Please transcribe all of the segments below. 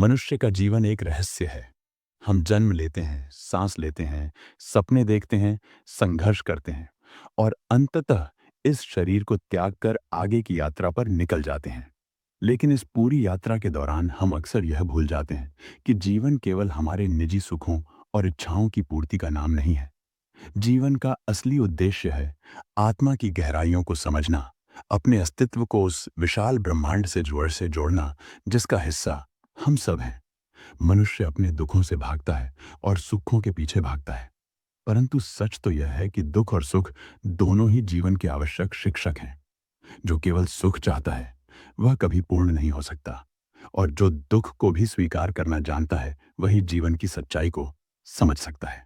मनुष्य का जीवन एक रहस्य है। हम जन्म लेते हैं, सांस लेते हैं, सपने देखते हैं, संघर्ष करते हैं और अंततः इस शरीर को त्याग कर आगे की यात्रा पर निकल जाते हैं। लेकिन इस पूरी यात्रा के दौरान हम अक्सर यह भूल जाते हैं कि जीवन केवल हमारे निजी सुखों और इच्छाओं की पूर्ति का नाम नहीं है। जीवन का असली उद्देश्य है आत्मा की गहराइयों को समझना, अपने अस्तित्व को उस विशाल ब्रह्मांड से जोड़ना जिसका हिस्सा हम सब हैं। मनुष्य अपने दुखों से भागता है और सुखों के पीछे भागता है, परंतु सच तो यह है कि दुख और सुख दोनों ही जीवन के आवश्यक शिक्षक हैं। जो केवल सुख चाहता है वह कभी पूर्ण नहीं हो सकता, और जो दुख को भी स्वीकार करना जानता है वही जीवन की सच्चाई को समझ सकता है।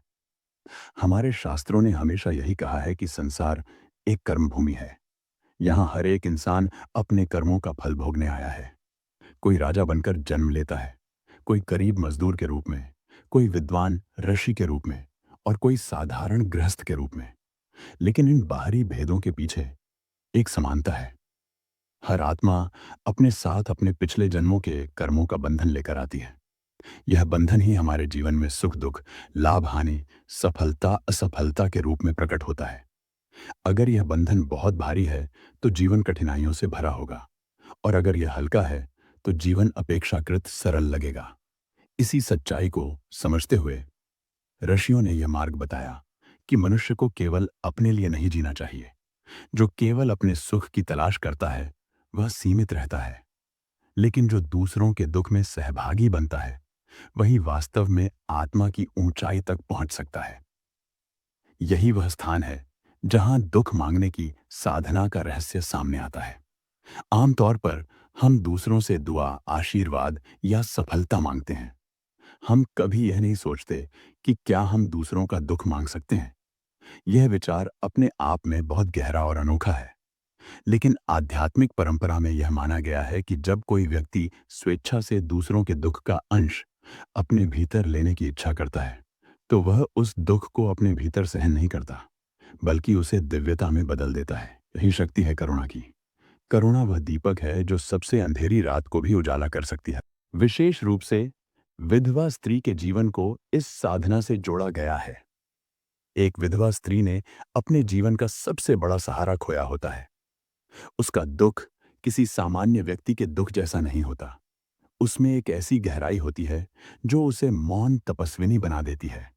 हमारे शास्त्रों ने हमेशा यही कहा है कि संसार एक कर्म भूमि है। यहाँ हर एक इंसान अपने कर्मों का फल भोगने आया है। कोई राजा बनकर जन्म लेता है, कोई गरीब मजदूर के रूप में, कोई विद्वान ऋषि के रूप में और कोई साधारण गृहस्थ के रूप में। लेकिन इन बाहरी भेदों के पीछे एक समानता है। हर आत्मा अपने साथ अपने पिछले जन्मों के कर्मों का बंधन लेकर आती है। यह बंधन ही हमारे जीवन में सुख दुख, लाभ हानि, सफलता असफलता के रूप में प्रकट होता है। अगर यह बंधन बहुत भारी है तो जीवन कठिनाइयों से भरा होगा, और अगर यह हल्का है तो जीवन अपेक्षाकृत सरल लगेगा। इसी सच्चाई को समझते हुए ऋषियों ने यह मार्ग बताया कि मनुष्य को केवल अपने लिए नहीं जीना चाहिए। जो केवल अपने सुख की तलाश करता है वह सीमित रहता है, लेकिन जो दूसरों के दुख में सहभागी बनता है वही वास्तव में आत्मा की ऊंचाई तक पहुंच सकता है। यही वह स्थान है जहां दुख मांगने की साधना का रहस्य सामने आता है। आमतौर पर हम दूसरों से दुआ, आशीर्वाद या सफलता मांगते हैं। हम कभी यह नहीं सोचते कि क्या हम दूसरों का दुख मांग सकते हैं। यह विचार अपने आप में बहुत गहरा और अनोखा है। लेकिन आध्यात्मिक परंपरा में यह माना गया है कि जब कोई व्यक्ति स्वेच्छा से दूसरों के दुख का अंश अपने भीतर लेने की इच्छा करता है, तो वह उस दुख को अपने भीतर सहन नहीं करता, बल्कि उसे दिव्यता में बदल देता है। यही शक्ति है करुणा की। करुणा वह दीपक है जो सबसे अंधेरी रात को भी उजाला कर सकती है। विशेष रूप से विधवा स्त्री के जीवन को इस साधना से जोड़ा गया है। एक विधवा स्त्री ने अपने जीवन का सबसे बड़ा सहारा खोया होता है। उसका दुख किसी सामान्य व्यक्ति के दुख जैसा नहीं होता। उसमें एक ऐसी गहराई होती है जो उसे मौन तपस्विनी बना देती है।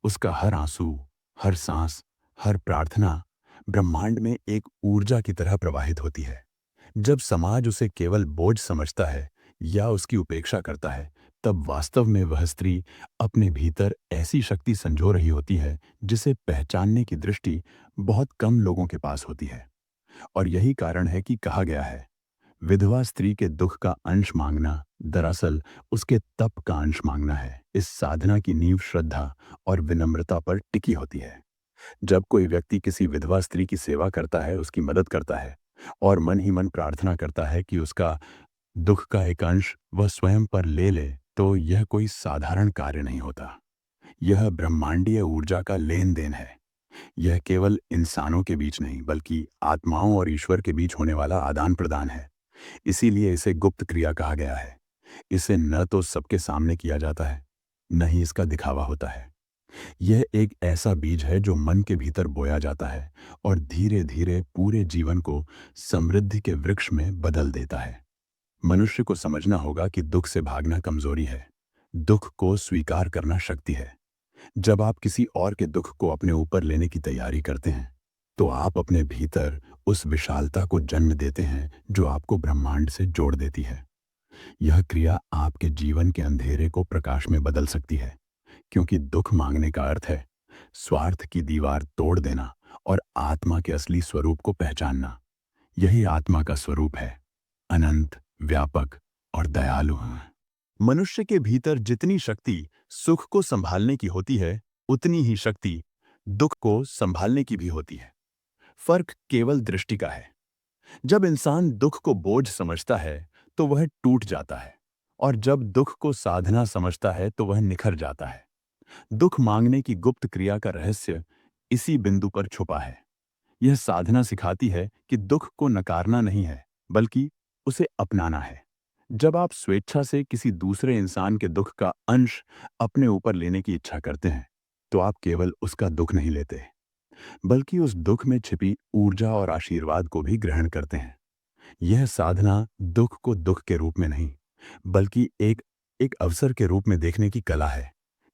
उसका हर आंसू, हर सांस, हर प्रार्थना ब्रह्मांड में एक ऊर्जा की तरह प्रवाहित होती है। जब समाज उसे केवल बोझ समझता है या उसकी उपेक्षा करता है, तब वास्तव में वह स्त्री अपने भीतर ऐसी शक्ति संजो रही होती है जिसे पहचानने की दृष्टि बहुत कम लोगों के पास होती है। और यही कारण है कि कहा गया है, विधवा स्त्री के दुख का अंश मांगना दरअसल उसके तप का अंश मांगना है। इस साधना की नींव श्रद्धा और विनम्रता पर टिकी होती है। जब कोई व्यक्ति किसी विधवा स्त्री की सेवा करता है, उसकी मदद करता है और मन ही मन प्रार्थना करता है कि उसका दुख का एक अंश वह स्वयं पर ले ले, तो यह कोई साधारण कार्य नहीं होता। यह ब्रह्मांडीय ऊर्जा का लेन देन है। यह केवल इंसानों के बीच नहीं, बल्कि आत्माओं और ईश्वर के बीच होने वाला आदान प्रदान है। इसीलिए इसे गुप्त क्रिया कहा गया है। इसे न तो सबके सामने किया जाता है, न ही इसका दिखावा होता है। यह एक ऐसा बीज है जो मन के भीतर बोया जाता है और धीरे धीरे पूरे जीवन को समृद्धि के वृक्ष में बदल देता है। मनुष्य को समझना होगा कि दुख से भागना कमजोरी है, दुख को स्वीकार करना शक्ति है। जब आप किसी और के दुख को अपने ऊपर लेने की तैयारी करते हैं, तो आप अपने भीतर उस विशालता को जन्म देते हैं जो आपको ब्रह्मांड से जोड़ देती है। यह क्रिया आपके जीवन के अंधेरे को प्रकाश में बदल सकती है, क्योंकि दुख मांगने का अर्थ है स्वार्थ की दीवार तोड़ देना और आत्मा के असली स्वरूप को पहचानना। यही आत्मा का स्वरूप है, अनंत, व्यापक और दयालु। मनुष्य के भीतर जितनी शक्ति सुख को संभालने की होती है, उतनी ही शक्ति दुख को संभालने की भी होती है। फर्क केवल दृष्टि का है। जब इंसान दुख को बोझ समझता है तो वह टूट जाता है, और जब दुख को साधना समझता है तो वह निखर जाता है। दुख मांगने की गुप्त क्रिया का रहस्य इसी बिंदु पर छुपा है। यह साधना सिखाती है कि दुख को नकारना नहीं है, बल्कि उसे अपनाना है। जब आप स्वेच्छा से किसी दूसरे इंसान के दुख का अंश अपने ऊपर लेने की इच्छा करते हैं, तो आप केवल उसका दुख नहीं लेते, बल्कि उस दुख में छिपी ऊर्जा और आशीर्वाद को भी ग्रहण करते हैं। यह साधना दुख को दुख के रूप में नहीं, बल्कि एक एक अवसर के रूप में देखने की कला है।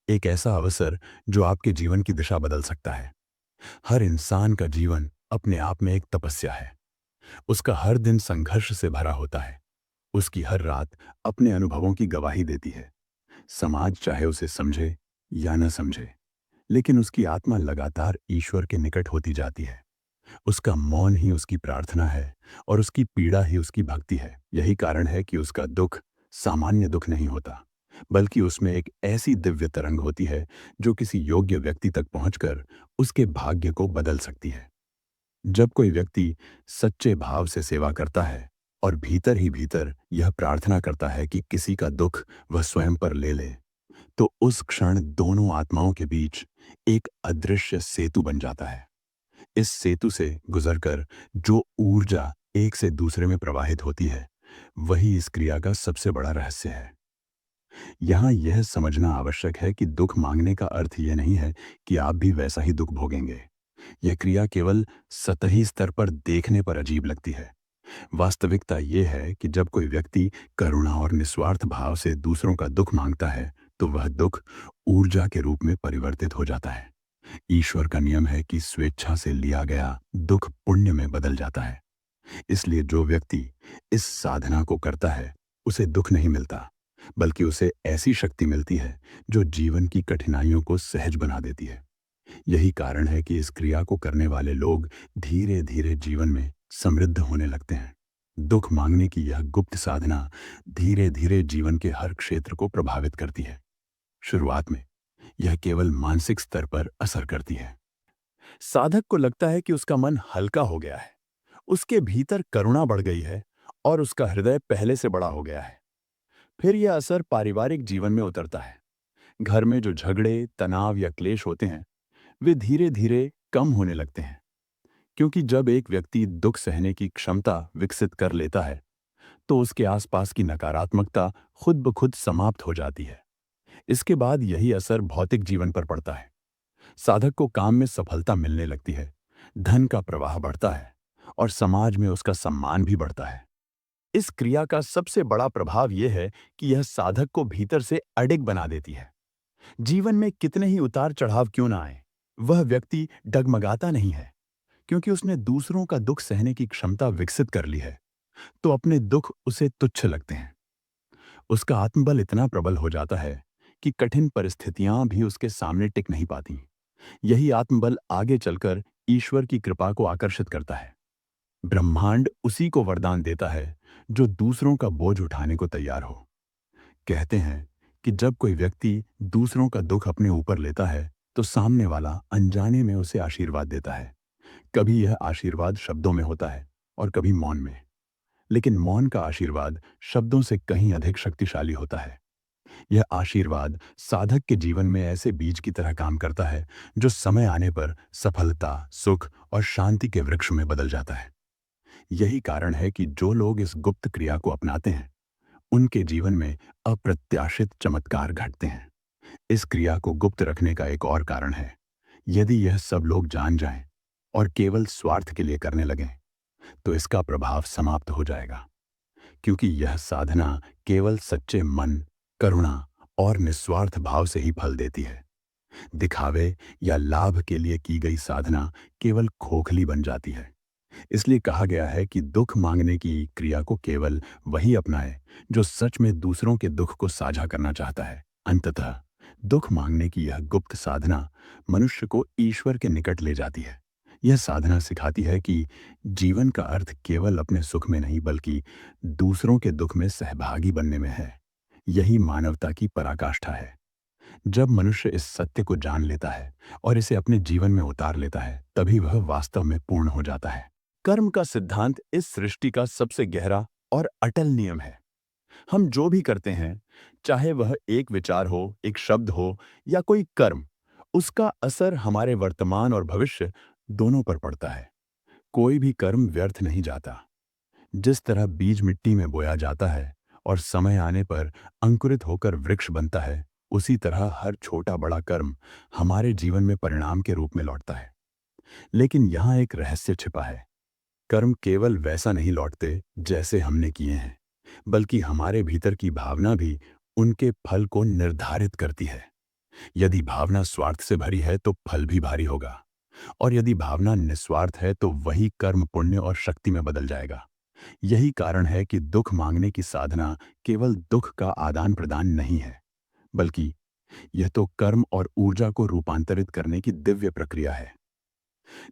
एक ऐसा अवसर जो आपके जीवन की दिशा बदल सकता है। हर इंसान का जीवन अपने आप में एक तपस्या है। उसका हर दिन संघर्ष से भरा होता है। उसकी हर रात अपने अनुभवों की गवाही देती है। समाज चाहे उसे समझे या न समझे, लेकिन उसकी आत्मा लगातार ईश्वर के निकट होती जाती है। उसका मौन ही उसकी प्रार्थना है और उसकी पीड़ा ही उसकी भक्ति है। यही कारण है कि उसका दुख सामान्य दुख नहीं होता, बल्कि उसमें एक ऐसी दिव्य तरंग होती है जो किसी योग्य व्यक्ति तक पहुंचकर उसके भाग्य को बदल सकती है। जब कोई व्यक्ति सच्चे भाव से सेवा करता है और भीतर ही भीतर यह प्रार्थना करता है कि किसी का दुख वह स्वयं पर ले ले, तो उस क्षण दोनों आत्माओं के बीच एक अदृश्य सेतु बन जाता है। इस सेतु से गुजरकर जो ऊर्जा एक से दूसरे में प्रवाहित होती है, वही इस क्रिया का सबसे बड़ा रहस्य है। यहाँ यह समझना आवश्यक है कि दुख मांगने का अर्थ यह नहीं है कि आप भी वैसा ही दुख भोगेंगे। यह क्रिया केवल सतही स्तर पर देखने पर अजीब लगती है। वास्तविकता यह है कि जब कोई व्यक्ति करुणा और निस्वार्थ भाव से दूसरों का दुख मांगता है, तो वह दुख ऊर्जा के रूप में परिवर्तित हो जाता है। ईश्वर का नियम है कि स्वेच्छा से लिया गया दुख पुण्य में बदल जाता है। इसलिए जो व्यक्ति इस साधना को करता है, उसे दुख नहीं मिलता, बल्कि उसे ऐसी शक्ति मिलती है जो जीवन की कठिनाइयों को सहज बना देती है। यही कारण है कि इस क्रिया को करने वाले लोग धीरे धीरे जीवन में समृद्ध होने लगते हैं। दुख मांगने की यह गुप्त साधना धीरे धीरे जीवन के हर क्षेत्र को प्रभावित करती है। शुरुआत में यह केवल मानसिक स्तर पर असर करती है। साधक को लगता है कि उसका मन हल्का हो गया है, उसके भीतर करुणा बढ़ गई है और उसका हृदय पहले से बड़ा हो गया है। फिर यह असर पारिवारिक जीवन में उतरता है। घर में जो झगड़े, तनाव या क्लेश होते हैं, वे धीरे धीरे कम होने लगते हैं, क्योंकि जब एक व्यक्ति दुख सहने की क्षमता विकसित कर लेता है, तो उसके आसपास की नकारात्मकता खुद ब खुद समाप्त हो जाती है। इसके बाद यही असर भौतिक जीवन पर पड़ता है। साधक को काम में सफलता मिलने लगती है, धन का प्रवाह बढ़ता है और समाज में उसका सम्मान भी बढ़ता है। इस क्रिया का सबसे बड़ा प्रभाव यह है कि यह साधक को भीतर से अडिग बना देती है। जीवन में कितने ही उतार चढ़ाव क्यों ना आए, वह व्यक्ति डगमगाता नहीं है, क्योंकि उसने दूसरों का दुख सहने की क्षमता विकसित कर ली है। तो अपने दुख उसे तुच्छ लगते हैं। उसका आत्मबल इतना प्रबल हो जाता है कि कठिन परिस्थितियां भी उसके सामने टिक नहीं पाती। यही आत्मबल आगे चलकर ईश्वर की कृपा को आकर्षित करता है। ब्रह्मांड उसी को वरदान देता है जो दूसरों का बोझ उठाने को तैयार हो। कहते हैं कि जब कोई व्यक्ति दूसरों का दुख अपने ऊपर लेता है, तो सामने वाला अनजाने में उसे आशीर्वाद देता है। कभी यह आशीर्वाद शब्दों में होता है और कभी मौन में। लेकिन मौन का आशीर्वाद शब्दों से कहीं अधिक शक्तिशाली होता है। यह आशीर्वाद साधक के जीवन में ऐसे बीज की तरह काम करता है जो समय आने पर सफलता, सुख और शांति के वृक्ष में बदल जाता है। यही कारण है कि जो लोग इस गुप्त क्रिया को अपनाते हैं, उनके जीवन में अप्रत्याशित चमत्कार घटते हैं। इस क्रिया को गुप्त रखने का एक और कारण है। यदि यह सब लोग जान जाएं और केवल स्वार्थ के लिए करने लगें, तो इसका प्रभाव समाप्त हो जाएगा, क्योंकि यह साधना केवल सच्चे मन, करुणा और निस्वार्थ भाव से ही फल देती है। दिखावे या लाभ के लिए की गई साधना केवल खोखली बन जाती है। इसलिए कहा गया है कि दुख मांगने की क्रिया को केवल वही अपनाए जो सच में दूसरों के दुख को साझा करना चाहता है। अंततः दुख मांगने की यह गुप्त साधना मनुष्य को ईश्वर के निकट ले जाती है। यह साधना सिखाती है कि जीवन का अर्थ केवल अपने सुख में नहीं, बल्कि दूसरों के दुख में सहभागी बनने में है। यही मानवता की पराकाष्ठा है। जब मनुष्य इस सत्य को जान लेता है और इसे अपने जीवन में उतार लेता है, तभी वह वास्तव में पूर्ण हो जाता है। कर्म का सिद्धांत इस सृष्टि का सबसे गहरा और अटल नियम है। हम जो भी करते हैं, चाहे वह एक विचार हो, एक शब्द हो या कोई कर्म, उसका असर हमारे वर्तमान और भविष्य दोनों पर पड़ता है। कोई भी कर्म व्यर्थ नहीं जाता। जिस तरह बीज मिट्टी में बोया जाता है और समय आने पर अंकुरित होकर वृक्ष बनता है, उसी तरह हर छोटा बड़ा कर्म हमारे जीवन में परिणाम के रूप में लौटता है। लेकिन यहाँ एक रहस्य छिपा है। कर्म केवल वैसा नहीं लौटते जैसे हमने किए हैं, बल्कि हमारे भीतर की भावना भी उनके फल को निर्धारित करती है। यदि भावना स्वार्थ से भरी है तो फल भी भारी होगा, और यदि भावना निस्वार्थ है तो वही कर्म पुण्य और शक्ति में बदल जाएगा। यही कारण है कि दुख मांगने की साधना केवल दुख का आदान प्रदान नहीं है, बल्कि यह तो कर्म और ऊर्जा को रूपांतरित करने की दिव्य प्रक्रिया है।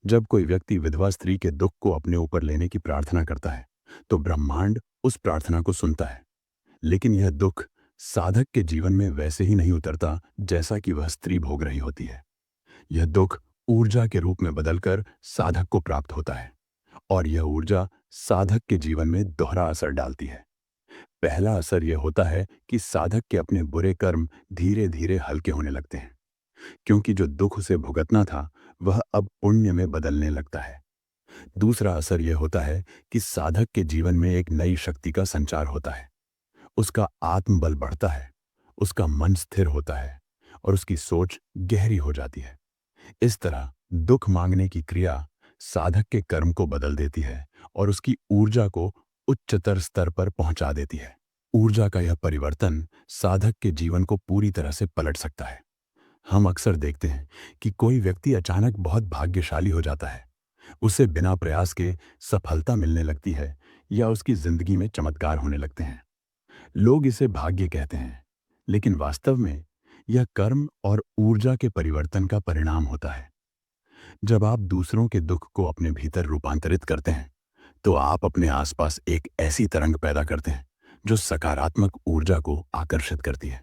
जब कोई व्यक्ति विधवा स्त्री के दुख को अपने ऊपर लेने की प्रार्थना करता है, तो ब्रह्मांड उस प्रार्थना को सुनता है। लेकिन यह दुख साधक के जीवन में वैसे ही नहीं उतरता जैसा कि वह स्त्री भोग रही होती है। यह दुख ऊर्जा के रूप में बदलकर साधक को प्राप्त होता है, और यह ऊर्जा साधक के जीवन में दोहरा असर डालती है। पहला असर यह होता है कि साधक के अपने बुरे कर्म धीरे धीरे हल्के होने लगते हैं, क्योंकि जो दुख उसे भुगतना था वह अब पुण्य में बदलने लगता है। दूसरा असर यह होता है कि साधक के जीवन में एक नई शक्ति का संचार होता है। उसका आत्मबल बढ़ता है, उसका मन स्थिर होता है, और उसकी सोच गहरी हो जाती है। इस तरह दुख मांगने की क्रिया साधक के कर्म को बदल देती है और उसकी ऊर्जा को उच्चतर स्तर पर पहुंचा देती है। ऊर्जा का यह परिवर्तन साधक के जीवन को पूरी तरह से पलट सकता है। हम अक्सर देखते हैं कि कोई व्यक्ति अचानक बहुत भाग्यशाली हो जाता है। उसे बिना प्रयास के सफलता मिलने लगती है, या उसकी जिंदगी में चमत्कार होने लगते हैं। लोग इसे भाग्य कहते हैं, लेकिन वास्तव में यह कर्म और ऊर्जा के परिवर्तन का परिणाम होता है। जब आप दूसरों के दुख को अपने भीतर रूपांतरित करते हैं, तो आप अपने आसपास एक ऐसी तरंग पैदा करते हैं जो सकारात्मक ऊर्जा को आकर्षित करती है।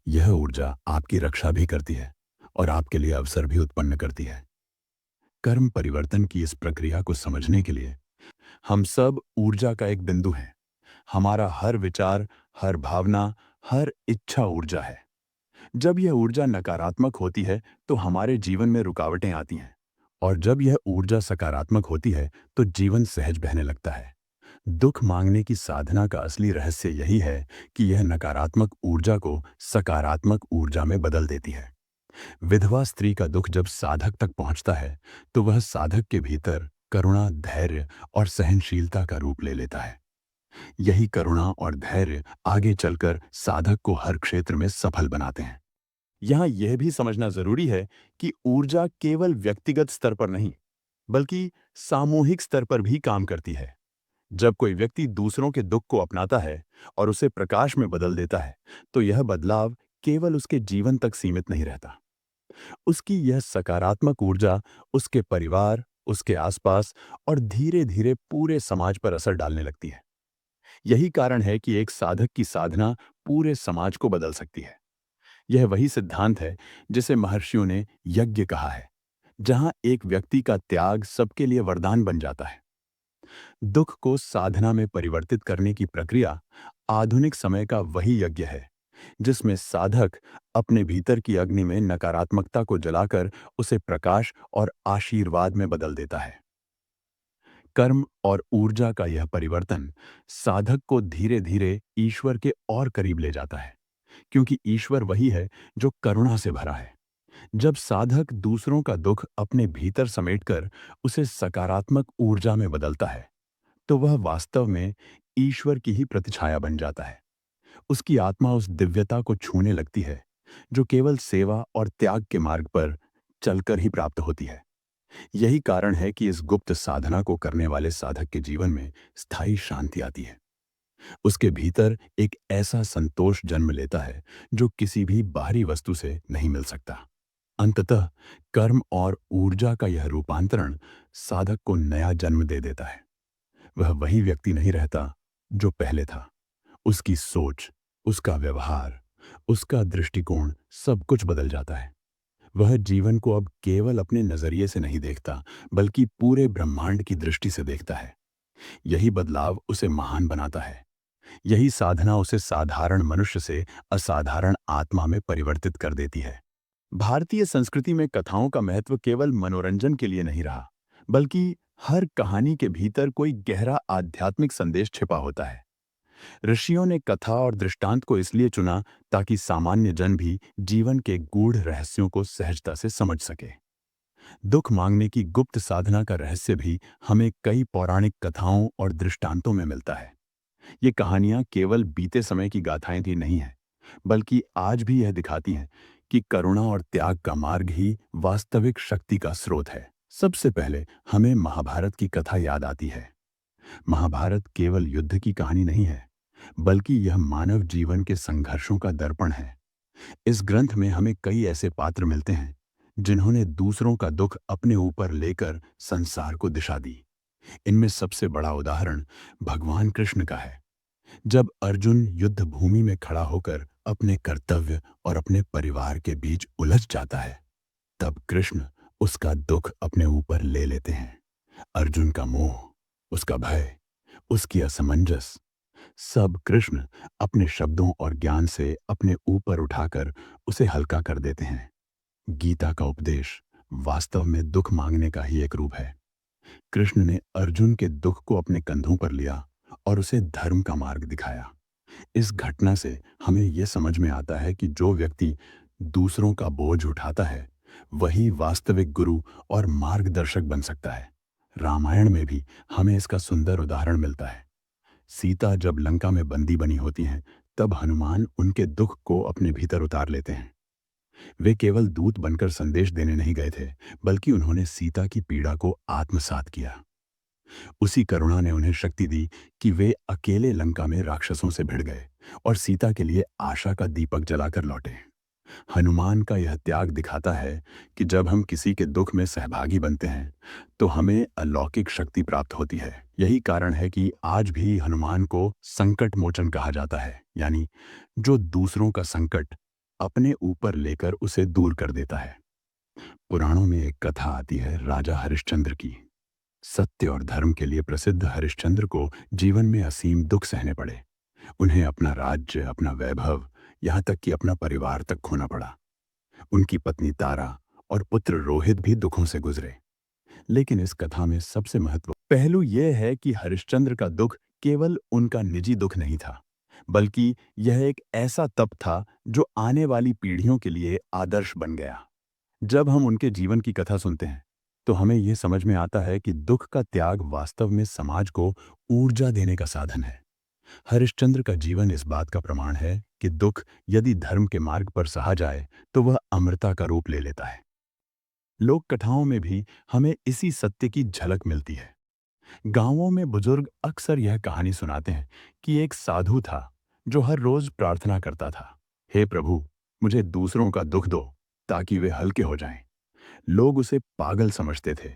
यह ऊर्जा आपकी रक्षा भी करती है और आपके लिए अवसर भी उत्पन्न करती है। कर्म परिवर्तन की इस प्रक्रिया को समझने के लिए हम सब ऊर्जा का एक बिंदु हैं। हमारा हर विचार, हर भावना, हर इच्छा ऊर्जा है। जब यह ऊर्जा नकारात्मक होती है तो हमारे जीवन में रुकावटें आती हैं, और जब यह ऊर्जा सकारात्मक होती है तो जीवन सहज बहने लगता है। दुख मांगने की साधना का असली रहस्य यही है कि यह नकारात्मक ऊर्जा को सकारात्मक ऊर्जा में बदल देती है। विधवा स्त्री का दुख जब साधक तक पहुंचता है, तो वह साधक के भीतर करुणा, धैर्य और सहनशीलता का रूप ले लेता है। यही करुणा और धैर्य आगे चलकर साधक को हर क्षेत्र में सफल बनाते हैं। यहाँ यह भी समझना जरूरी है कि ऊर्जा केवल व्यक्तिगत स्तर पर नहीं, बल्कि सामूहिक स्तर पर भी काम करती है। जब कोई व्यक्ति दूसरों के दुख को अपनाता है और उसे प्रकाश में बदल देता है, तो यह बदलाव केवल उसके जीवन तक सीमित नहीं रहता। उसकी यह सकारात्मक ऊर्जा उसके परिवार, उसके आसपास और धीरे धीरे पूरे समाज पर असर डालने लगती है। यही कारण है कि एक साधक की साधना पूरे समाज को बदल सकती है। यह वही सिद्धांत है जिसे महर्षियों ने यज्ञ कहा है, जहां एक व्यक्ति का त्याग सबके लिए वरदान बन जाता है। दुख को साधना में परिवर्तित करने की प्रक्रिया आधुनिक समय का वही यज्ञ है, जिसमें साधक अपने भीतर की अग्नि में नकारात्मकता को जलाकर उसे प्रकाश और आशीर्वाद में बदल देता है। कर्म और ऊर्जा का यह परिवर्तन साधक को धीरे धीरे ईश्वर के और करीब ले जाता है, क्योंकि ईश्वर वही है जो करुणा से भरा है। जब साधक दूसरों का दुख अपने भीतर समेटकर उसे सकारात्मक ऊर्जा में बदलता है, तो वह वास्तव में ईश्वर की ही प्रतिछाया बन जाता है। उसकी आत्मा उस दिव्यता को छूने लगती है जो केवल सेवा और त्याग के मार्ग पर चलकर ही प्राप्त होती है। यही कारण है कि इस गुप्त साधना को करने वाले साधक के जीवन में स्थायी शांति आती है। उसके भीतर एक ऐसा संतोष जन्म लेता है जो किसी भी बाहरी वस्तु से नहीं मिल सकता। अंततः कर्म और ऊर्जा का यह रूपांतरण साधक को नया जन्म दे देता है। वह वही व्यक्ति नहीं रहता जो पहले था। उसकी सोच, उसका व्यवहार, उसका दृष्टिकोण, सब कुछ बदल जाता है। वह जीवन को अब केवल अपने नजरिए से नहीं देखता, बल्कि पूरे ब्रह्मांड की दृष्टि से देखता है। यही बदलाव उसे महान बनाता है। यही साधना उसे साधारण मनुष्य से असाधारण आत्मा में परिवर्तित कर देती है। भारतीय संस्कृति में कथाओं का महत्व केवल मनोरंजन के लिए नहीं रहा, बल्कि हर कहानी के भीतर कोई गहरा आध्यात्मिक संदेश छिपा होता है। ऋषियों ने कथा और दृष्टांत को इसलिए चुना ताकि सामान्य जन भी जीवन के गूढ़ रहस्यों को सहजता से समझ सके। दुख मांगने की गुप्त साधना का रहस्य भी हमें कई पौराणिक कथाओं और दृष्टांतों में मिलता है। ये कहानियां केवल बीते समय की गाथाएं भी नहीं हैं, बल्कि आज भी यह दिखाती हैं कि करुणा और त्याग का मार्ग ही वास्तविक शक्ति का स्रोत है। सबसे पहले हमें महाभारत की कथा याद आती है। महाभारत केवल युद्ध की कहानी नहीं है, बल्कि यह मानव जीवन के संघर्षों का दर्पण है। इस ग्रंथ में हमें कई ऐसे पात्र मिलते हैं जिन्होंने दूसरों का दुख अपने ऊपर लेकर संसार को दिशा दी। इनमें सबसे बड़ा उदाहरण भगवान कृष्ण का है। जब अर्जुन युद्ध भूमि में खड़ा होकर अपने कर्तव्य और अपने परिवार के बीच उलझ जाता है, तब कृष्ण उसका दुख अपने ऊपर ले लेते हैं। अर्जुन का मोह, उसका भय, उसकी असमंजस, सब कृष्ण अपने शब्दों और ज्ञान से अपने ऊपर उठाकर उसे हल्का कर देते हैं। गीता का उपदेश वास्तव में दुख मांगने का ही एक रूप है। कृष्ण ने अर्जुन के दुख को अपने कंधों पर लिया और उसे धर्म का मार्ग दिखाया। इस घटना से हमें यह समझ में आता है कि जो व्यक्ति दूसरों का बोझ उठाता है, वही वास्तविक गुरु और मार्गदर्शक बन सकता है। रामायण में भी हमें इसका सुंदर उदाहरण मिलता है। सीता जब लंका में बंदी बनी होती हैं, तब हनुमान उनके दुख को अपने भीतर उतार लेते हैं। वे केवल दूत बनकर संदेश देने नहीं गए थे, बल्कि उन्होंने सीता की पीड़ा को आत्मसात किया। उसी करुणा ने उन्हें शक्ति दी कि वे अकेले लंका में राक्षसों से भिड़ गए और सीता के लिए आशा का दीपक जलाकर लौटे। हनुमान का यह त्याग दिखाता है कि जब हम किसी के दुख में सहभागी बनते हैं, तो हमें अलौकिक शक्ति प्राप्त होती है। यही कारण है कि आज भी हनुमान को संकट मोचन कहा जाता है, यानी जो दूसरों का संकट अपने ऊपर लेकर उसे दूर कर देता है। पुराणों में एक कथा आती है राजा हरिश्चंद्र की। सत्य और धर्म के लिए प्रसिद्ध हरिश्चंद्र को जीवन में असीम दुख सहने पड़े। उन्हें अपना राज्य, अपना वैभव, यहाँ तक कि अपना परिवार तक खोना पड़ा। उनकी पत्नी तारा और पुत्र रोहित भी दुखों से गुजरे। लेकिन इस कथा में सबसे महत्वपूर्ण पहलू यह है कि हरिश्चंद्र का दुख केवल उनका निजी दुख नहीं था, बल्कि यह एक ऐसा तप था जो आने वाली पीढ़ियों के लिए आदर्श बन गया। जब हम उनके जीवन की कथा सुनते हैं, तो हमें यह समझ में आता है कि दुख का त्याग वास्तव में समाज को ऊर्जा देने का साधन है। हरिश्चंद्र का जीवन इस बात का प्रमाण है कि दुख यदि धर्म के मार्ग पर सहा जाए, तो वह अमरता का रूप ले लेता है। लोक कथाओं में भी हमें इसी सत्य की झलक मिलती है। गांवों में बुजुर्ग अक्सर यह कहानी सुनाते हैं कि एक साधु था जो हर रोज प्रार्थना करता था, हे प्रभु, मुझे दूसरों का दुख दो ताकि वे हल्के हो जाएं। लोग उसे पागल समझते थे,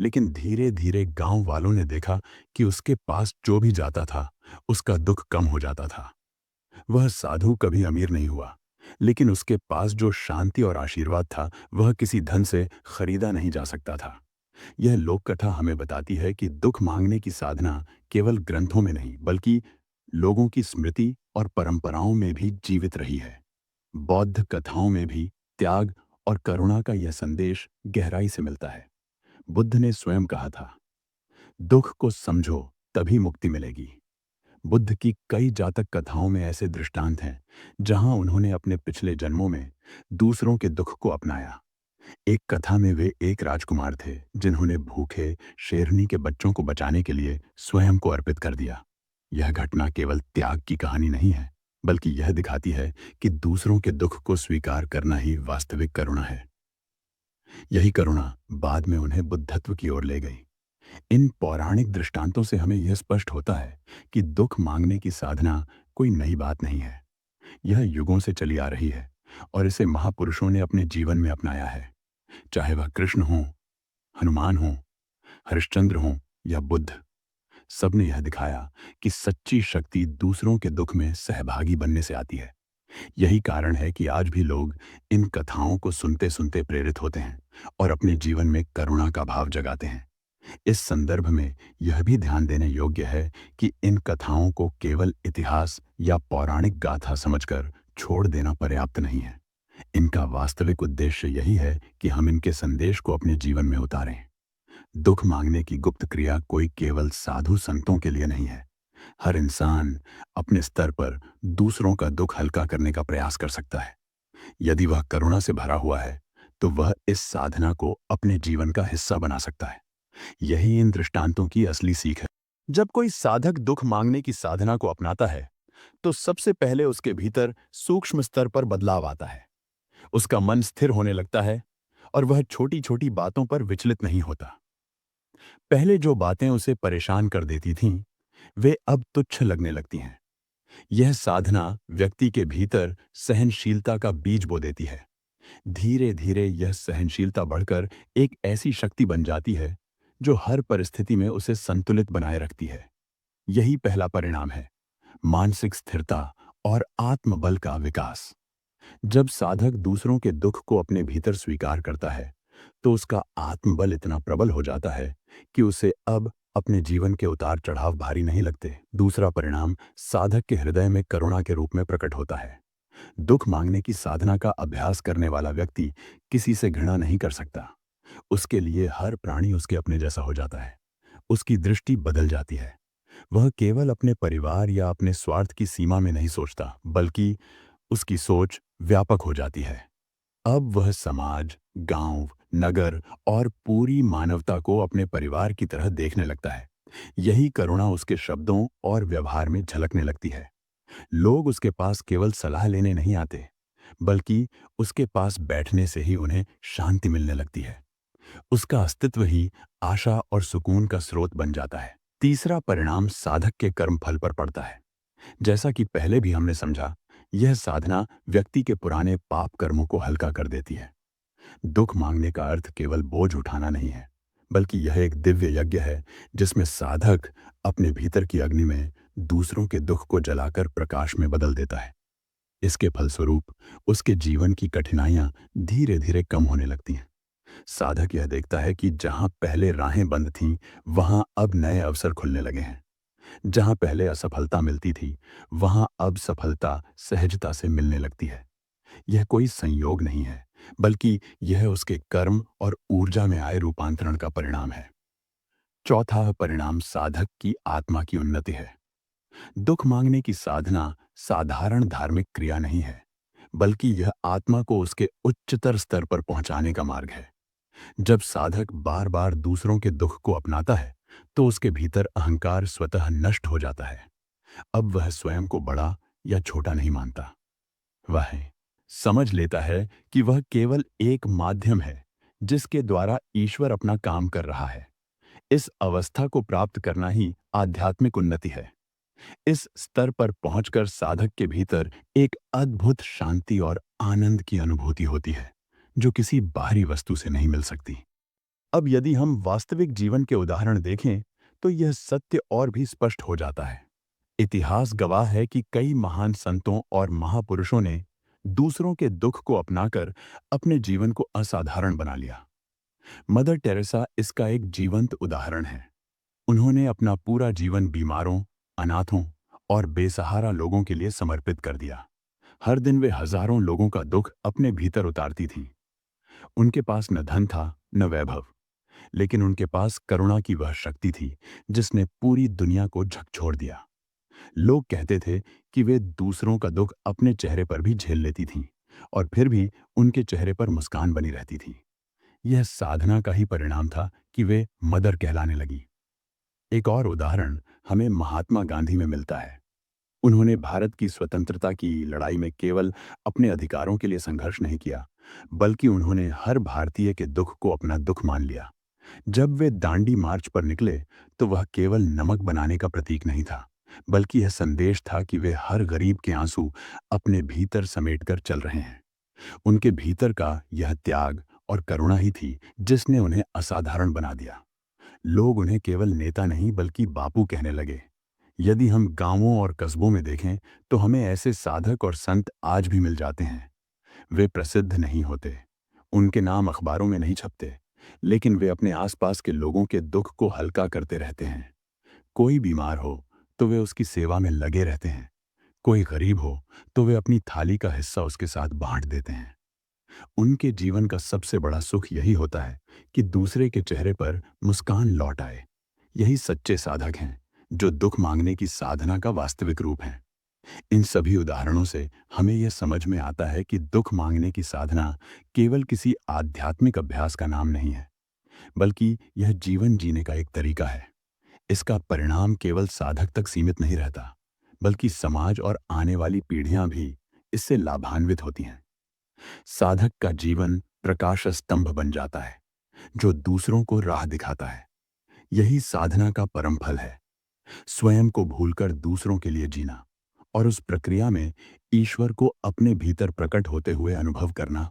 लेकिन धीरे धीरे गांव वालों ने देखा कि उसके पास जो भी जाता था, उसका दुख कम हो जाता था। वह साधु कभी अमीर नहीं हुआ, लेकिन उसके पास जो शांति और आशीर्वाद था, वह किसी धन से खरीदा नहीं जा सकता था। यह लोक कथा हमें बताती है कि दुख मांगने की साधना केवल ग्रंथों में नहीं, बल्कि लोगों की स्मृति और परंपराओं में भी जीवित रही है। बौद्ध कथाओं में भी त्याग और करुणा का यह संदेश गहराई से मिलता है। बुद्ध ने स्वयं कहा था, दुख को समझो तभी मुक्ति मिलेगी। बुद्ध की कई जातक कथाओं में ऐसे दृष्टांत हैं जहां उन्होंने अपने पिछले जन्मों में दूसरों के दुख को अपनाया। एक कथा में वे एक राजकुमार थे जिन्होंने भूखे शेरनी के बच्चों को बचाने के लिए स्वयं को अर्पित कर दिया। यह घटना केवल त्याग की कहानी नहीं है, बल्कि यह दिखाती है कि दूसरों के दुख को स्वीकार करना ही वास्तविक करुणा है। यही करुणा बाद में उन्हें बुद्धत्व की ओर ले गई। इन पौराणिक दृष्टांतों से हमें यह स्पष्ट होता है कि दुख मांगने की साधना कोई नई बात नहीं है। यह युगों से चली आ रही है और इसे महापुरुषों ने अपने जीवन में अपनाया है। चाहे वह कृष्ण हो, हनुमान हो, हरिश्चंद्र हो या बुद्ध, सबने यह दिखाया कि सच्ची शक्ति दूसरों के दुख में सहभागी बनने से आती है। यही कारण है कि आज भी लोग इन कथाओं को सुनते सुनते प्रेरित होते हैं और अपने जीवन में करुणा का भाव जगाते हैं। इस संदर्भ में यह भी ध्यान देने योग्य है कि इन कथाओं को केवल इतिहास या पौराणिक गाथा समझकर छोड़ देना पर्याप्त नहीं है। इनका वास्तविक उद्देश्य यही है कि हम इनके संदेश को अपने जीवन में उतारें। दुख मांगने की गुप्त क्रिया कोई केवल साधु संतों के लिए नहीं है, हर इंसान अपने स्तर पर दूसरों का दुख हल्का करने का प्रयास कर सकता है। यदि वह करुणा से भरा हुआ है, तो वह इस साधना को अपने जीवन का हिस्सा बना सकता है। यही इन दृष्टांतों की असली सीख है। जब कोई साधक दुख मांगने की साधना को अपनाता है, तो सबसे पहले उसके भीतर सूक्ष्म स्तर पर बदलाव आता है। उसका मन स्थिर होने लगता है और वह छोटी-छोटी बातों पर विचलित नहीं होता। पहले जो बातें उसे परेशान कर देती थीं, वे अब तुच्छ लगने लगती हैं। यह साधना व्यक्ति के भीतर सहनशीलता का बीज बो देती है। धीरे-धीरे यह सहनशीलता बढ़कर एक ऐसी शक्ति बन जाती है, जो हर परिस्थिति में उसे संतुलित बनाए रखती है। यही पहला परिणाम है, मानसिक स्थिरता और आत्मबल का विकास। जब साधक दूसरों के दुख को अपने भीतर स्वीकार करता है, तो उसका आत्मबल इतना प्रबल हो जाता है कि उसे अब अपने जीवन के उतार चढ़ाव भारी नहीं लगते। दूसरा परिणाम साधक के हृदय में करुणा के रूप में प्रकट होता है। दुख मांगने की साधना का अभ्यास करने वाला व्यक्ति किसी से घृणा नहीं कर सकता। उसके लिए हर प्राणी उसके अपने जैसा हो जाता है। उसकी दृष्टि बदल जाती है। वह केवल अपने परिवार या अपने स्वार्थ की सीमा में नहीं सोचता, बल्कि उसकी सोच व्यापक हो जाती है। अब वह समाज, गांव, नगर और पूरी मानवता को अपने परिवार की तरह देखने लगता है। यही करुणा उसके शब्दों और व्यवहार में झलकने लगती है। लोग उसके पास केवल सलाह लेने नहीं आते, बल्कि उसके पास बैठने से ही उन्हें शांति मिलने लगती है। उसका अस्तित्व ही आशा और सुकून का स्रोत बन जाता है। तीसरा परिणाम साधक के कर्म फल पर पड़ता है। जैसा कि पहले भी हमने समझा, यह साधना व्यक्ति के पुराने पाप कर्मों को हल्का कर देती है। दुख मांगने का अर्थ केवल बोझ उठाना नहीं है, बल्कि यह एक दिव्य यज्ञ है, जिसमें साधक अपने भीतर की अग्नि में दूसरों के दुख को जलाकर प्रकाश में बदल देता है। इसके फलस्वरूप उसके जीवन की कठिनाइयां धीरे धीरे कम होने लगती हैं। साधक यह देखता है कि जहां पहले राहें बंद थीं, वहां अब नए अवसर खुलने लगे हैं। जहां पहले असफलता मिलती थी, वहां अब सफलता सहजता से मिलने लगती है। यह कोई संयोग नहीं है, बल्कि यह उसके कर्म और ऊर्जा में आए रूपांतरण का परिणाम है। चौथा परिणाम साधक की आत्मा की उन्नति है। दुख मांगने की साधना साधारण धार्मिक क्रिया नहीं है, बल्कि यह आत्मा को उसके उच्चतर स्तर पर पहुंचाने का मार्ग है। जब साधक बार बार दूसरों के दुख को अपनाता है, तो उसके भीतर अहंकार स्वतः नष्ट हो जाता है। अब वह स्वयं को बड़ा या छोटा नहीं मानता। वह समझ लेता है कि वह केवल एक माध्यम है, जिसके द्वारा ईश्वर अपना काम कर रहा है। इस अवस्था को प्राप्त करना ही आध्यात्मिक उन्नति है। इस स्तर पर पहुंचकर साधक के भीतर एक अद्भुत शांति और आनंद की अनुभूति होती है, जो किसी बाहरी वस्तु से नहीं मिल सकती। अब यदि हम वास्तविक जीवन के उदाहरण देखें, तो यह सत्य और भी स्पष्ट हो जाता है। इतिहास गवाह है कि कई महान संतों और महापुरुषों ने दूसरों के दुख को अपनाकर अपने जीवन को असाधारण बना लिया। मदर टेरेसा इसका एक जीवंत उदाहरण है। उन्होंने अपना पूरा जीवन बीमारों, अनाथों और बेसहारा लोगों के लिए समर्पित कर दिया। हर दिन वे हजारों लोगों का दुख अपने भीतर उतारती थीं। उनके पास न धन था, न वैभव, लेकिन उनके पास करुणा की वह शक्ति थी, जिसने पूरी दुनिया को झकझोर दिया। लोग कहते थे कि वे दूसरों का दुख अपने चेहरे पर भी झेल लेती थीं, और फिर भी उनके चेहरे पर मुस्कान बनी रहती थी। यह साधना का ही परिणाम था कि वे मदर कहलाने लगी। एक और उदाहरण हमें महात्मा गांधी में मिलता है। उन्होंने भारत की स्वतंत्रता की लड़ाई में केवल अपने अधिकारों के लिए संघर्ष नहीं किया, बल्कि उन्होंने हर भारतीय के दुख को अपना दुख मान लिया। जब वे दांडी मार्च पर निकले, तो वह केवल नमक बनाने का प्रतीक नहीं था, बल्कि यह संदेश था कि वे हर गरीब के आंसू अपने भीतर समेटकर चल रहे हैं। उनके भीतर का यह त्याग और करुणा ही थी, जिसने उन्हें असाधारण बना दिया। लोग उन्हें केवल नेता नहीं, बल्कि बापू कहने लगे। यदि हम गांवों और कस्बों में देखें, तो हमें ऐसे साधक और संत आज भी मिल जाते हैं। वे प्रसिद्ध नहीं होते, उनके नाम अखबारों में नहीं छपते, लेकिन वे अपने आसपास के लोगों के दुख को हल्का करते रहते हैं। कोई बीमार हो, तो वे उसकी सेवा में लगे रहते हैं। कोई गरीब हो, तो वे अपनी थाली का हिस्सा उसके साथ बांट देते हैं। उनके जीवन का सबसे बड़ा सुख यही होता है कि दूसरे के चेहरे पर मुस्कान लौट आए। यही सच्चे साधक हैं, जो दुख मांगने की साधना का वास्तविक रूप हैं। इन सभी उदाहरणों से हमें यह समझ में आता है कि दुख मांगने की साधना केवल किसी आध्यात्मिक अभ्यास का नाम नहीं है, बल्कि यह जीवन जीने का एक तरीका है। इसका परिणाम केवल साधक तक सीमित नहीं रहता, बल्कि समाज और आने वाली पीढ़ियां भी इससे लाभान्वित होती हैं। साधक का जीवन प्रकाश स्तंभ बन जाता है, जो दूसरों को राह दिखाता है। यही साधना का परम फल है, स्वयं को भूलकर दूसरों के लिए जीना और उस प्रक्रिया में ईश्वर को अपने भीतर प्रकट होते हुए अनुभव करना।